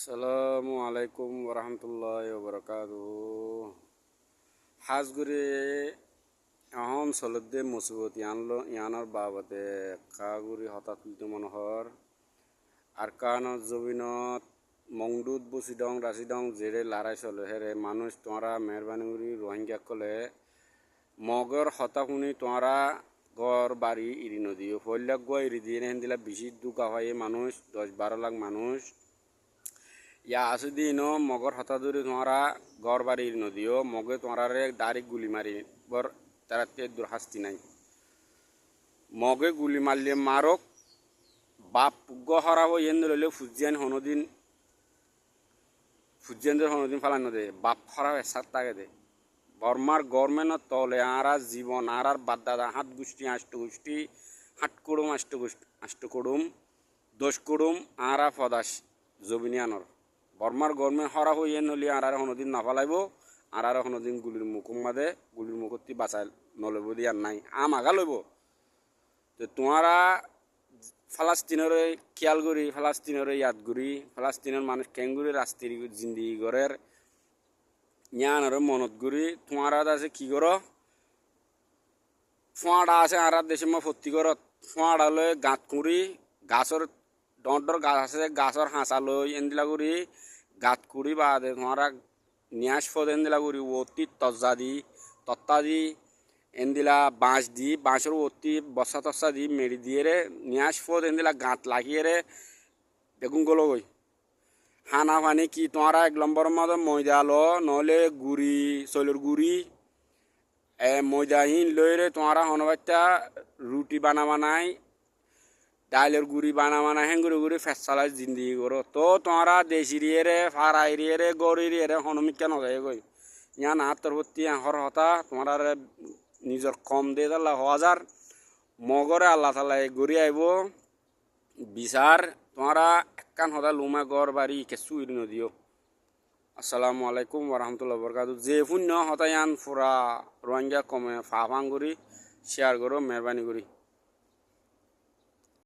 আসসালামু আলাইকুম ওরহমতুল্লাহ ওবরাকাতুহ। হাজগুড়ি এখন চলতে মুসিবত ইয়ানোর বাবদে কাগুড়ি হঠাৎ তুলতে মনোহর আর কানত জবিনত মংদুত বসিদং রাশিদং জেরে লারাই চলে হেরে মানুষ তোমরা মেহরবানি করি রোহিঙ্গা কলে মগর হতা শুনি তোমরা ঘর বাড়ি ইরি নদীও ফল্যাক গো ইরি দিয়ে হেন দিলা বেশি দুকা হয় মানুষ 10-12 লাখ মানুষ ইয়া আছে দিন মগর হতা ধরে তোমরা ঘর বাড়ির নদীও মগে তোমরা ডাইরেক্ট গুলি মারি বর তারা দূর হাস্তি নাই মগে গুলি মারলে মারক বাপ গ হরাবো এন লইলে ফুজিয়ানদের হনদিন ফালান দে বাপ হরাব এসার তাকে দে বর্মার গভর্নমেন্ট তলে আরা জীবন আর বাদ্দাদা হাত গোষ্ঠী আষ্ট গোষ্ঠী হাট কুড়ুম আষ্ট কুড়ুম 10 কুড়ুম আরা ফদাস জবিনিয়ানর বর্মার গভর্নমেন্ট হরা হই এন হলি আর হনদিন না ফালাইব আর হনদিন গুলির মুখম মাদে গুলির মুখতি বাঁচাই নলইব দিয়ার নাই আগা লইব তো তোমারা ফালাস্তিনের খেয়াল করি ফালাস্তিনের ইয়াদ করি ফালাস্তিনের মানুষ কেঙ্গুরি রাস্তির জিন্দিগি গড়ের জ্ঞানের মনত করি তোমারা আছে কি করো ফোঁয়াটা আছে আর দেশে মই ভর্তি করত ফোঁয়াটা লৈ গাঁত কুড়ি গাছর ডর গাছ আছে গাছর হাঁচা লৈ এনদিলা করি গাঁত কুড়ি বা তোমারা নিয়াস ফদ এনদিলা করি অতি তত্তা দি এনদিলা বাঁশ দি বাঁশের অতি বসা তসা দি মেরি দিয়ে রে নিয়াস ফদ এনদিলা গাঁত লাগিয়ে রে বেগুন গলো গই হানা পানি কি তোমরা 1 নম্বর মতো ময়দা লো নহলে গুড়ি চৈলের গুড়ি ময়দাহীন লই রে তোমরা হনবাচ্চা রুটি বানাই ডাইলের গুড়ি বানাই হেন গুড়ি ফেসালাই জিন্দিগি করো তো তোমরা দেশি রে ফারাই রে গড়ি রে হনমিকা নজাই গই ইয়া না তোর ভর্তি হর হতা তোমরা নিজের কম দিয়ে তাল্লা হাজার মগরে আল্লাহ তালা গড়ি আইব বিচার তোমরা একখান হতা লুমা গড় বাড়ি কেঁচু ইরি নদীও। আসসালামু আলাইকুম ওরহমতুল্লাহ বরকাতু যে পুণ্য হতায়ান ফুরা রোহিঙ্গা কমে ফাফাং করি শেয়ার করো মেহরবানি করি।